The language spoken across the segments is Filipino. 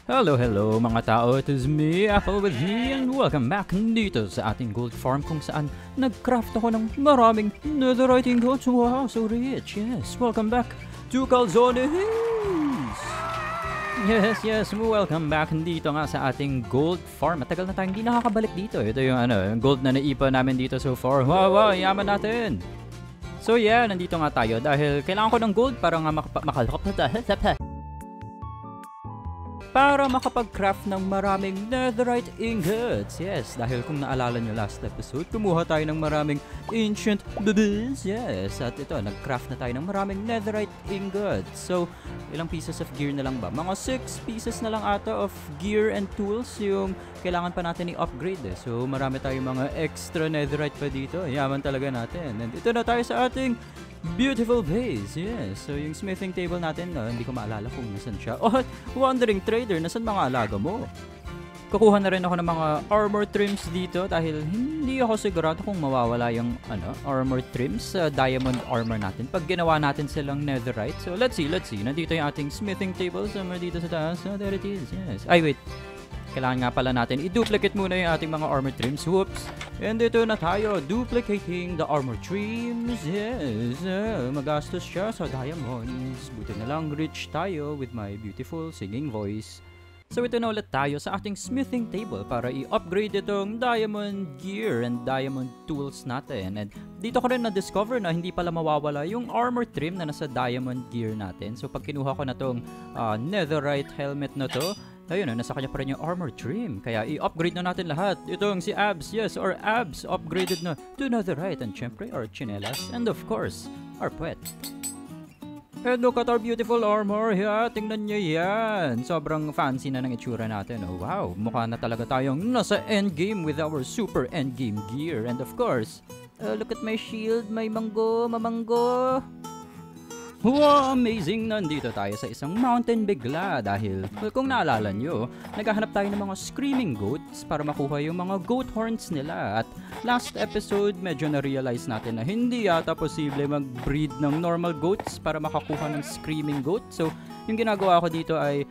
Hello mga tao, it is me, Apple with me, and welcome back dito sa ating gold farm kung saan nag-craft ako ng maraming netherite ingots. Wow, so rich, yes. Welcome back to Calzones! Yes, welcome back dito nga sa ating gold farm. Matagal na tayong hindi nakakabalik dito. Ito yung gold na naipa namin dito so far. Wow, yaman natin! So yeah, nandito nga tayo dahil kailangan ko ng gold para nga para makapag-craft ng maraming netherite ingots. Yes, dahil kung naalala nyo last episode, kumuha tayo ng maraming ancient bubbles. Yes, at ito, nag-craft na tayo ng maraming netherite ingots. So, ilang pieces of gear na lang ba? Mga 6 pieces na lang ata of gear and tools yung kailangan pa natin i-upgrade. So, marami tayong mga extra netherite pa dito. Yaman talaga natin. And ito na tayo sa ating beautiful base, yes. So, yung smithing table natin, hindi ko maalala kung nasan siya. Oh, wandering trader, nasan mga alaga mo? Kukuha na rin ako ng mga armor trims dito dahil hindi ako sigurado kung mawawala yung armor trims sa diamond armor natin pag ginawa natin silang netherite. So, let's see. Nandito yung ating smithing table somewhere dito sa taas. So, there it is, yes. Ay, wait. Kailangan nga pala natin i-duplicate muna yung ating mga armor trims. Whoops! And dito na tayo, duplicating the armor trims. Yes, magastos siya sa diamonds. Buti na lang rich tayo with my beautiful singing voice. So ito na ulit tayo sa ating smithing table para i-upgrade itong diamond gear and diamond tools natin. And dito ko rin na-discover na hindi pala mawawala yung armor trim na nasa diamond gear natin. So pag kinuha ko na tong netherite helmet na to, ayun, nasa kanya pa rin yung armor trim. Kaya i-upgrade na natin lahat. Itong si Abs, yes, our Abs upgraded na to netherite. And syempre, our chinelas. And of course, our puwet. And look at our beautiful armor. Yeah, tingnan nyo yan. Sobrang fancy na ng itsura natin. Oh, wow, mukha na talaga tayong nasa endgame with our super endgame gear. And of course, look at my shield. May mamanggo. Wow, amazing! Nandito tayo sa isang mountain bigla dahil kung naalala nyo, naghahanap tayo ng mga screaming goats para makuha yung mga goat horns nila. At last episode, medyo na-realize natin na hindi yata posible mag-breed ng normal goats para makakuha ng screaming goat. So, yung ginagawa ko dito ay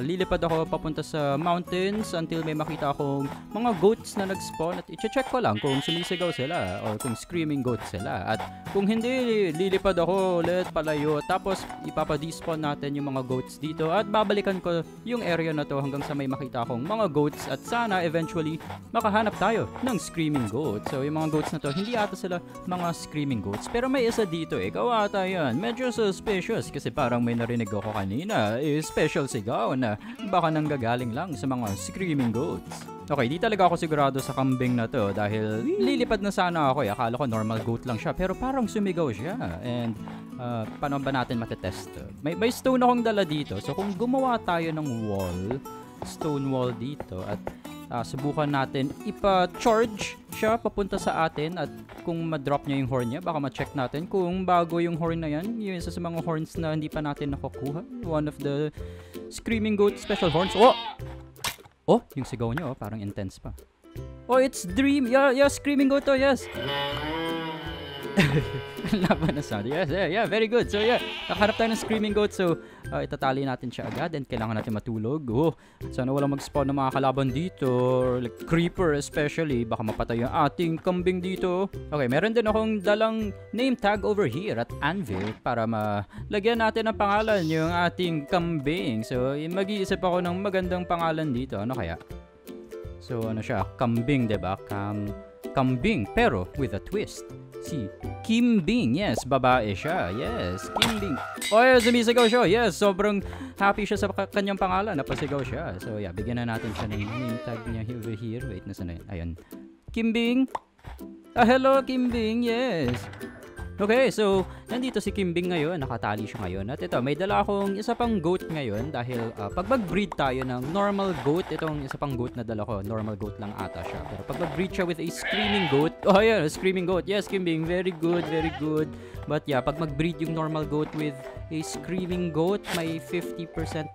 lilipad ako papunta sa mountains until may makita akong mga goats na nag-spawn at i-check ko lang kung sumisigaw sila or kung screaming goats sila. At kung hindi, lilipad ako ulit palayo. Tapos ipapa-despawn natin yung mga goats dito at babalikan ko yung area na to hanggang sa may makita akong mga goats at sana eventually makahanap tayo ng screaming goats. So yung mga goats na to, hindi ata sila mga screaming goats. Pero may isa dito ikaw ata yan. Medyo suspicious kasi parang may narinig ako kanina. Special sigaw na baka nanggagaling lang sa mga screaming goats. Okay, di talaga ako sigurado sa kambing na to dahil lilipad na sana ako. Akala ko normal goat lang siya pero parang sumigaw siya. And paano ba natin matetest? May stone akong dala dito. So kung gumawa tayo ng stone wall dito at subukan natin ipa-charge siya papunta sa atin at kung ma-drop niya yung horn niya, baka ma-check natin kung bago yung horn na yan. Yung isa sa mga horns na hindi pa natin nakukuha. One of the screaming goat special horns. Oh, yung sigaw niya, parang intense pa. Oh, it's Dream. Yeah, screaming goat to, yes. Laban na sound. Yes, yeah, very good. So yeah, nakaharap tayo ng screaming goat. So itatali natin siya agad and kailangan natin matulog. Oh, sana walang mag-spawn ng mga kalaban dito, like creeper especially. Baka mapatay yung ating kambing dito. Okay, meron din akong dalang name tag over here at anvil para malagyan natin ng pangalan yung ating kambing. So mag-iisip ako ng magandang pangalan dito. Ano kaya? So ano siya? Kambing, diba? Kambing, pero with a twist. Si Kimbing, yes, babae siya, yes, Kimbing. Oh, yes, sumisigaw siya, yes, sobrang happy siya sa kanyang pangalan, napasigaw siya. So, yeah, bigyan na natin siya ng name tag niya over here. Wait, nasa na yun? Ayun. Kimbing. Hello, Kimbing, yes. Okay, so, nandito si Kimbing ngayon, nakatali siya ngayon. At ito, may dala akong isa pang goat ngayon dahil pag mag-breed tayo ng normal goat, itong isa pang goat na dala ko, normal goat lang ata siya. Pero pag mag-breed siya with a screaming goat, oh yeah, screaming goat, yes Kimbing, very good, very good. But yeah, pag mag-breed yung normal goat with a screaming goat, may 50%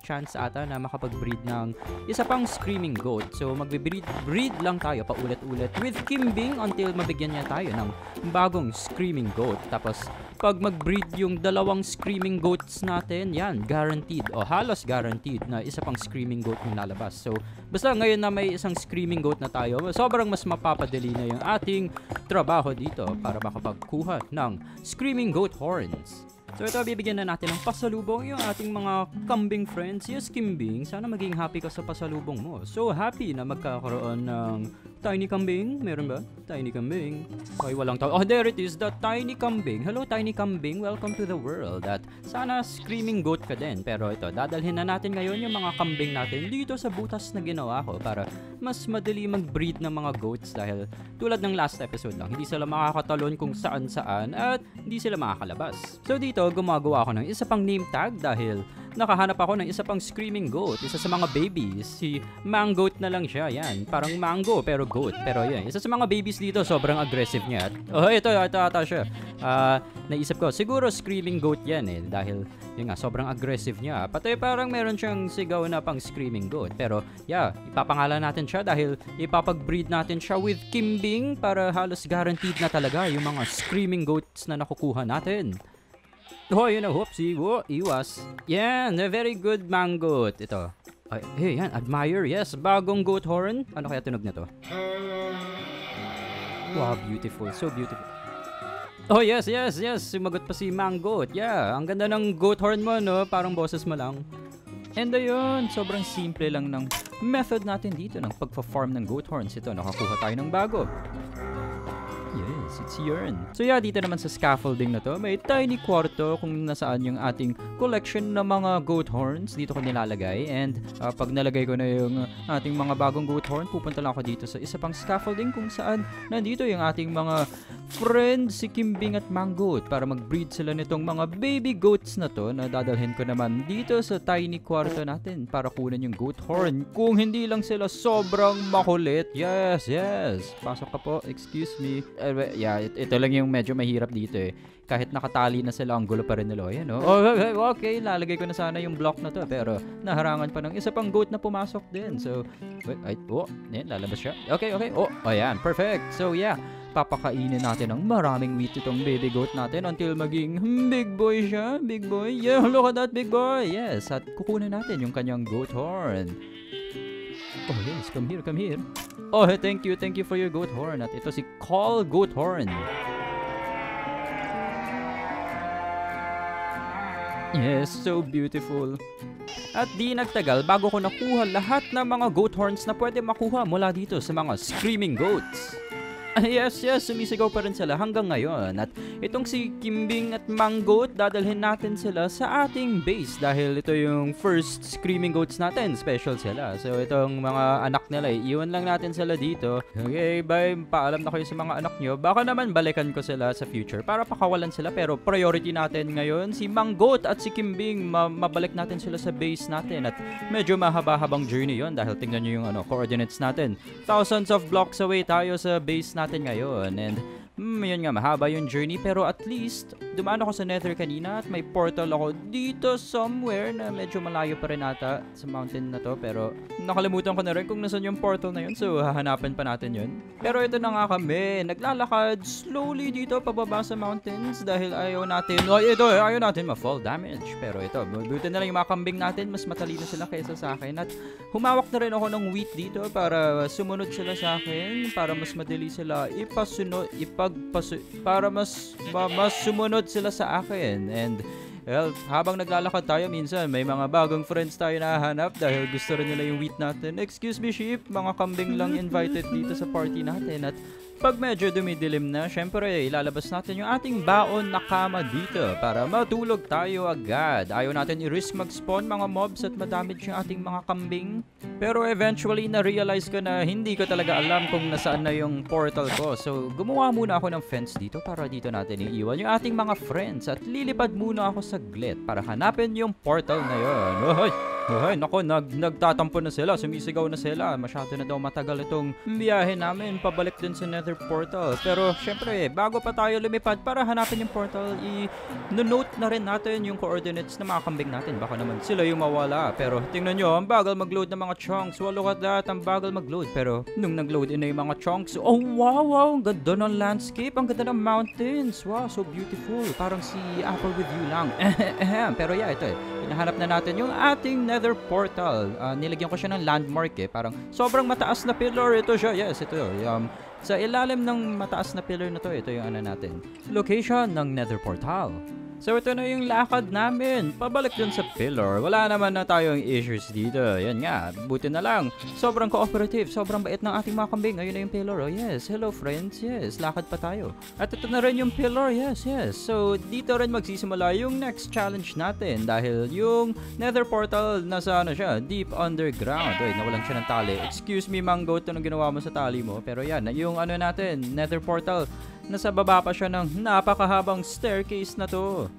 chance ata na makapag-breed ng isa pang screaming goat. So magbe-breed lang tayo paulit-ulit with Kimbing until mabigyan niya tayo ng bagong screaming goat. Tapos, pag mag-breed yung dalawang screaming goats natin, yan, guaranteed o halos guaranteed na isa pang screaming goat yung lalabas. So, basta ngayon na may isang screaming goat na tayo, sobrang mas mapapadali na yung ating trabaho dito para makapagkuha ng screaming goat horns. So ito, bibigyan na natin ng pasalubong yung ating mga kambing friends. Yes, Kimbing, sana maging happy ka sa pasalubong mo. So happy na magkakaroon ng tiny kambing. Meron ba? Tiny kambing. Okay, walang tao. Oh, there it is, the tiny kambing. Hello, tiny kambing. Welcome to the world. At sana screaming goat ka din. Pero ito, dadalhin na natin ngayon yung mga kambing natin dito sa butas na ginawa ko para mas madali mag-breed ng mga goats dahil tulad ng last episode lang, hindi sila makakatalon kung saan-saan at hindi sila makakalabas. So dito, gumagawa ako ng isa pang name tag dahil nakahanap ako ng isa pang screaming goat. Isa sa mga babies, si Mangoat na lang siya. Yan, parang mango pero goat. Pero yan, isa sa mga babies dito, sobrang aggressive niya. Ito ata siya. Naisip ko, siguro screaming goat yan eh. Dahil, yun nga, sobrang aggressive niya. Pati parang meron siyang sigaw na pang screaming goat. Pero, yeah, ipapangalan natin siya dahil ipapag-breed natin siya with Kimbing para halos guaranteed na talaga yung mga screaming goats na nakukuha natin. Oh, yun na, whoopsie, iwas. Yan, a very good mangoat. Ito. Hey, yan, admire, yes. Bagong goat horn. Ano kaya tunog na to? Wow, beautiful. So beautiful. Oh, yes. Sumagot pa si mangoat. Yeah, ang ganda ng goat horn mo, no? Parang boses mo lang. And ayun, sobrang simple lang ng method natin dito ng pagpa-farm ng goat horns. Ito, nakakuha tayo ng bago. Yes, it's yarn. So yeah, dito naman sa scaffolding na to, may tiny kwarto kung nasaan yung ating collection ng mga goat horns. Dito ko nilalagay. And pag nalagay ko na yung ating mga bagong goat horn, pupunta lang ako dito sa isa pang scaffolding kung saan nandito yung ating mga friends, si Kimbing at Mangoat, para mag-breed sila nitong mga baby goats na to na dadalhin ko naman dito sa tiny kwarto natin para kunin yung goat horn. Kung hindi lang sila sobrang makulit. Yes. Pasok ka po. Excuse me. Yeah, ito lang yung medyo mahirap dito eh. Kahit nakatali na sila, ang gulo pa rin nila. Yan, oh. Okay, lalagay ko na sana yung block na to. Pero naharangan pa ng isa pang goat na pumasok din. So, yan, lalabas siya. Okay. Ayan, perfect. So, yeah, papakainin natin ng maraming wheat itong baby goat natin until maging big boy siya. Big boy. Yeah, look at that, big boy. Yes, at kukunin natin yung kanyang goat horn. Oh yes, come here. Oh, thank you for your goat horn. At ito si Call Goat Horn. Yes, so beautiful. At di nagtagal bago ko nakuha lahat ng mga goat horns na pwede makuha mula dito sa mga screaming goats. Yes, sumisigaw pa rin sila hanggang ngayon. At itong si Kimbing at Mangoat, dadalhin natin sila sa ating base dahil ito yung first screaming goats natin. Special sila. So itong mga anak nila, iwan lang natin sila dito. Okay, bye. Paalam na kayo sa mga anak nyo. Baka naman balikan ko sila sa future para pakawalan sila. Pero priority natin ngayon si Mangoat at si Kimbing. Mabalik natin sila sa base natin. At medyo mahaba-habang journey yon dahil tingnan nyo yung coordinates natin. Thousands of blocks away tayo sa base natin ngayon. And yun nga, mahaba yung journey, pero at least dumaan ako sa Nether kanina at may portal ako dito somewhere na medyo malayo pa rin ata sa mountain na to, pero nakalimutan ko na rin kung nasan yung portal na yun, so hahanapan pa natin yun. Pero ito na nga kami, naglalakad slowly dito pababa sa mountains dahil ayaw natin ma-fall damage. Pero ito, buti na lang yung mga kambing natin, mas matalino sila kaysa sa akin, at humawak na rin ako ng wheat dito para sumunod sila sa akin, para mas madali sila para mas sumunod sila sa akin. And well, habang naglalakad tayo, minsan may mga bagong friends tayo nahanap dahil gusto rin nila yung wheat natin. Excuse me, sheep, mga kambing lang invited dito sa party natin. At pag medyo dumidilim na, syempre ilalabas natin yung ating baon na kama dito para matulog tayo agad. Ayaw natin i-risk mag-spawn mga mobs at madamage yung ating mga kambing. Pero eventually na-realize ko na hindi ko talaga alam kung nasaan na yung portal ko. So gumawa muna ako ng fence dito para dito natin iiwan yung ating mga friends. At lilipad muna ako saglit para hanapin yung portal na yun. Ohoy! Ay, nako, nagtatampo na sila, sumisigaw na sila. Masyado na daw matagal itong biyahe namin pabalik dun sa Nether Portal. Pero syempre, bago pa tayo lumipad para hanapin yung portal, i-note na rin natin yung coordinates na mga kambing natin. Baka naman sila yung mawala. Pero tingnan nyo, ang bagal mag-load ng mga chunks. Well, look at that, ang bagal mag-load. Pero nung nag-load in na yung mga chunks, oh wow, ang ganda ng landscape, ang ganda ng mountains. Wow, so beautiful. Parang si Apple with You lang. Pero yeah, ito hinahanap na natin yung ating Nether Portal. Nilagyan ko siya ng landmark parang sobrang mataas na pillar. Ito siya, yes, ito. Sa ilalim ng mataas na pillar na to, ito yung ano natin. Location ng Nether Portal. So ito na yung lakad namin. Pabalik dun sa pillar. Wala naman na tayong issues dito. Yan nga, buti na lang. Sobrang cooperative, sobrang bait ng ating mga kambing. Ayun na yung pillar. Oh yes, hello friends. Yes, lakad pa tayo. At ito na rin yung pillar. Yes, yes. So dito rin magsisimula yung next challenge natin. Dahil yung Nether Portal nasa ano siya, deep underground. Wait, nawalan siya ng tali. Excuse me, Mango, ito nung ginawa mo sa tali mo. Pero yan, yung ano natin, Nether Portal, nasa baba pa siya ng napakahabang staircase na to.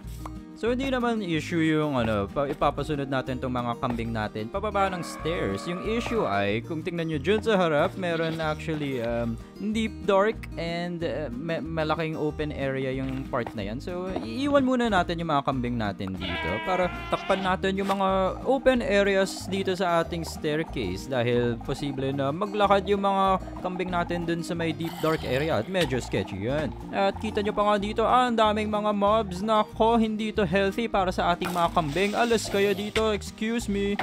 So hindi naman issue yung ipapasunod natin tong mga kambing natin pababa ng stairs. Yung issue ay kung tingnan nyo dyan sa harap, meron actually deep dark and malaking open area yung part na yan. So iiwan muna natin yung mga kambing natin dito para takpan natin yung mga open areas dito sa ating staircase dahil posible na maglakad yung mga kambing natin dun sa may deep dark area at medyo sketchy yan. At kita nyo pa nga dito, ang daming mga mobs. Nako, hindi to healthy para sa ating mga kambing. Alas kayo dito, excuse me.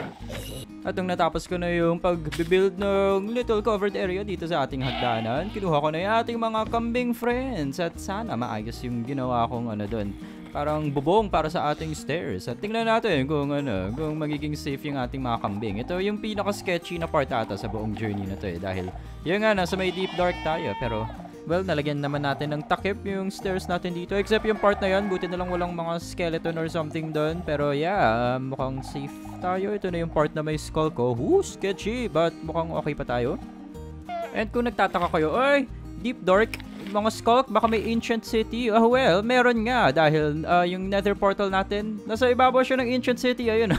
At nung natapos ko na yung pag-build ng little covered area dito sa ating hagdanan, kinuha ko na yung ating mga kambing friends at sana maayos yung ginawa kong doon. Parang bubong para sa ating stairs. At tingnan natin kung kung magiging safe yung ating mga kambing. Ito yung pinaka-sketchy na part ata sa buong journey na to dahil yun nga, nasa may deep dark tayo. Pero well, nalagyan naman natin ng takip yung stairs natin dito. Except yung part na yan, buti na lang walang mga skeleton or something doon. Pero yeah, mukhang safe tayo. Ito na yung part na may skull ko. Sketchy, but mukhang okay pa tayo. And kung nagtataka kayo, ay, deep dark, mga skulk, baka may ancient city. Oh well, meron nga dahil yung Nether Portal natin, nasa ibabaw siya ng ancient city. Ayun.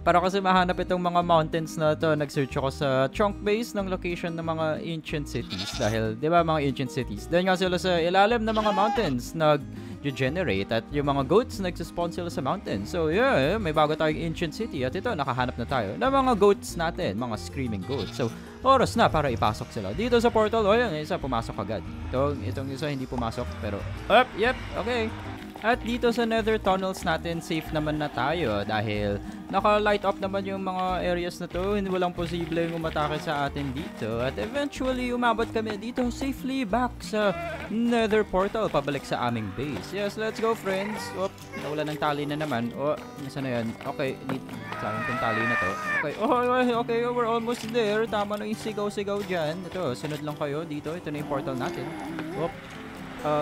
Para kasi mahanap itong mga mountains na to, nag-search ako sa chunk base ng location ng mga ancient cities. Dahil, di ba, mga ancient cities, doon nga sila sa ilalim ng mga mountains nag-generate at yung mga goats nagsispawn sila sa mountains. So yeah, may bago tayong ancient city at ito, nakahanap na tayo ng mga goats natin, mga screaming goats. So oras na para ipasok sila dito sa portal. O yan, isa pumasok agad. Itong isa hindi pumasok pero yep, okay. At dito sa nether tunnels natin, safe naman na tayo dahil naka-light up naman yung mga areas na to. Hindi walang posibleng umatake sa atin dito. At eventually, umabot kami dito safely back sa nether portal pabalik sa aming base. Yes, let's go friends. Nawala ng tali na naman. Nasa na yan? Okay, sayang tong tali na to. Okay, we're almost there. Tama na yung sigaw-sigaw dyan. Ito, sunod lang kayo dito. Ito na yung portal natin.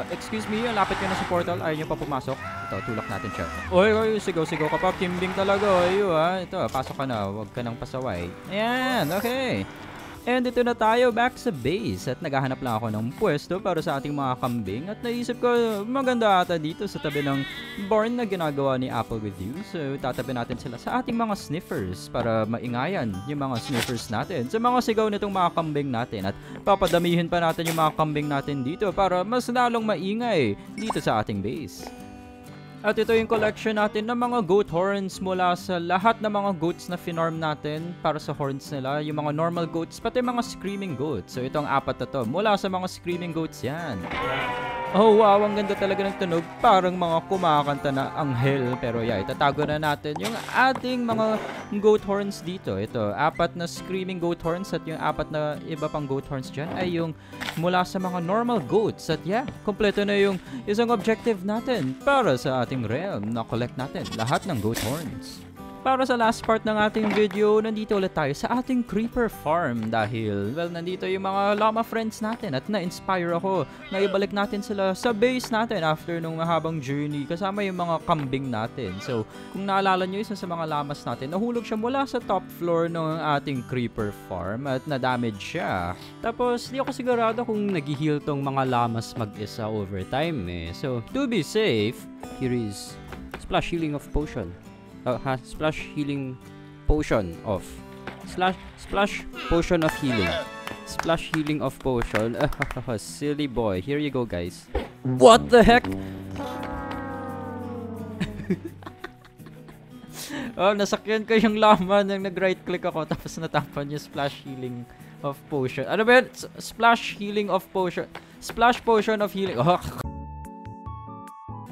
Excuse me, lapit ka na sa portal. Ayaw nyo pa pumasok. Ito, tulak natin siya. Oy, sigaw-sigaw ka pa. Kimbing talaga. Ito, pasok ka na. Huwag ka nang pasaway. Ayan, okay. And ito na tayo back sa base at naghahanap lang ako ng pwesto para sa ating mga kambing at naisip ko maganda ata dito sa tabi ng barn na ginagawa ni Apple with You. So tatabi natin sila sa ating mga sniffers para maingayan yung mga sniffers natin sa mga sigaw nitong mga kambing natin at papadamihin pa natin yung mga kambing natin dito para mas lalong maingay dito sa ating base. At ito yung collection natin ng mga goat horns mula sa lahat ng mga goats na finorm natin para sa horns nila. Yung mga normal goats, pati mga screaming goats. So ito ang apat na to. Mula sa mga screaming goats yan. Oh wow, ang ganda talaga ng tunog. Parang mga kumakanta na anghel. Pero yeah, itatago na natin yung ating mga goat horns dito. Ito, apat na screaming goat horns at yung apat na iba pang goat horns dyan ay yung mula sa mga normal goats. At yeah, kompleto na yung isang objective natin para sa ating realm na collect natin lahat ng goat horns. Para sa last part ng ating video, nandito ulit tayo sa ating creeper farm dahil, well, nandito yung mga llama friends natin at na-inspire ako na ibalik natin sila sa base natin after nung mahabang journey kasama yung mga kambing natin. So, kung naalala nyo, isa sa mga llamas natin, nahulog siya mula sa top floor ng ating creeper farm at na-damage siya. Tapos, di ako sigurado kung nag-heal tong mga llamas mag-isa over time So, to be safe, here is Splash Healing of Potion. Splash healing potion off. Splash potion of healing. Splash healing of potion. Silly boy. Here you go, guys. What the heck? Nasakyan ko yung llama nang nag-right click ako tapos natapan yung splash healing of potion. Ano ba yun? Splash healing of potion. Splash potion of healing.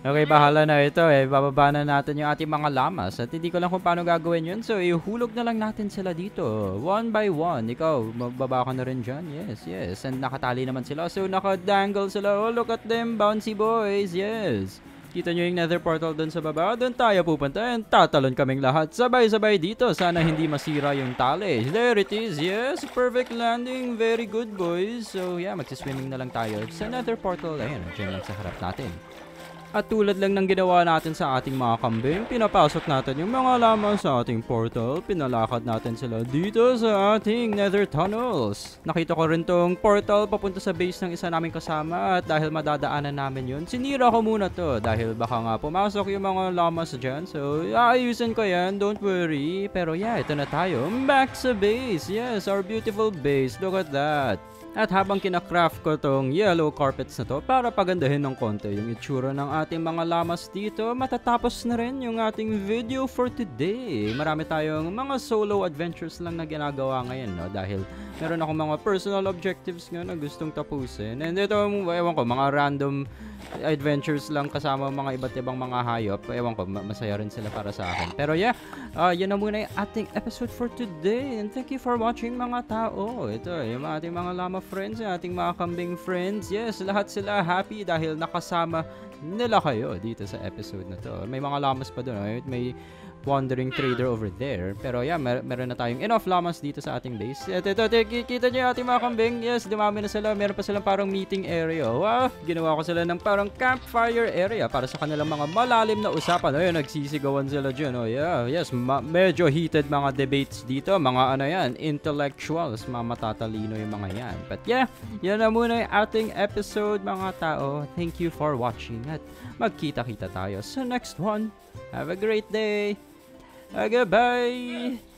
Okay, bahala na ito eh. Bababa na natin yung ating mga llamas at hindi ko lang kung paano gagawin yun. So, ihulog na lang natin sila dito. One by one. Ikaw, magbaba ka na rin dyan. Yes. And nakatali naman sila. So, nakadangle sila. Oh, look at them, bouncy boys. Yes. Kita nyo yung nether portal dun sa baba. Doon tayo pupunta and tatalon kaming lahat. Sabay-sabay dito. Sana hindi masira yung tali. There it is. Yes, perfect landing. Very good, boys. So, yeah, magsiswimming na lang tayo sa nether portal. Ayun, dyan lang sa harap natin. At tulad lang ng ginawa natin sa ating mga kambing, pinapasok natin yung mga lamang sa ating portal, pinalakad natin sila dito sa ating nether tunnels. Nakita ko rin tong portal papunta sa base ng isa naming kasama at dahil madadaanan namin yun, sinira ko muna to dahil baka nga pumasok yung mga llamas dyan. So, ayusin ko yan, don't worry. Pero yeah, ito na tayo. Back sa base. Yes, our beautiful base. Look at that. At habang kinakraft ko tong yellow carpets na to para pagandahin ng konti yung itsura ng ating mga llamas dito, matatapos na rin yung ating video for today. Marami tayong mga solo adventures lang na ginagawa ngayon, no? Dahil meron akong mga personal objectives nga na gustong tapusin. And ito, ewan ko, mga random adventures lang kasama mga iba't ibang mga hayop. Ewan ko, masaya rin sila para sa akin. Pero yeah, yan na muna yung ating episode for today. And thank you for watching mga tao. Ito, yung ating mga llama friends, yung ating mga kambing friends. Yes, lahat sila happy dahil nakasama nila kayo dito sa episode na to. May mga llamas pa doon. Right? May wandering trader over there. Pero yeah, meron na tayong enough llamas dito sa ating base. Ito, kita nyo yung ating mga kambing. Yes, dumami na sila. Meron pa silang parang meeting area. Wow, ginawa ko sila ng parang campfire area para sa kanilang mga malalim na usapan. Ayun, nagsisigawan sila dyan. Oh yeah, yes, medyo heated mga debates dito. Mga ano yan, intellectuals, mga matatalino yung mga yan. But yeah, yan na muna yung ating episode mga tao. Thank you for watching at magkita-kita tayo sa next one. Have a great day. Goodbye.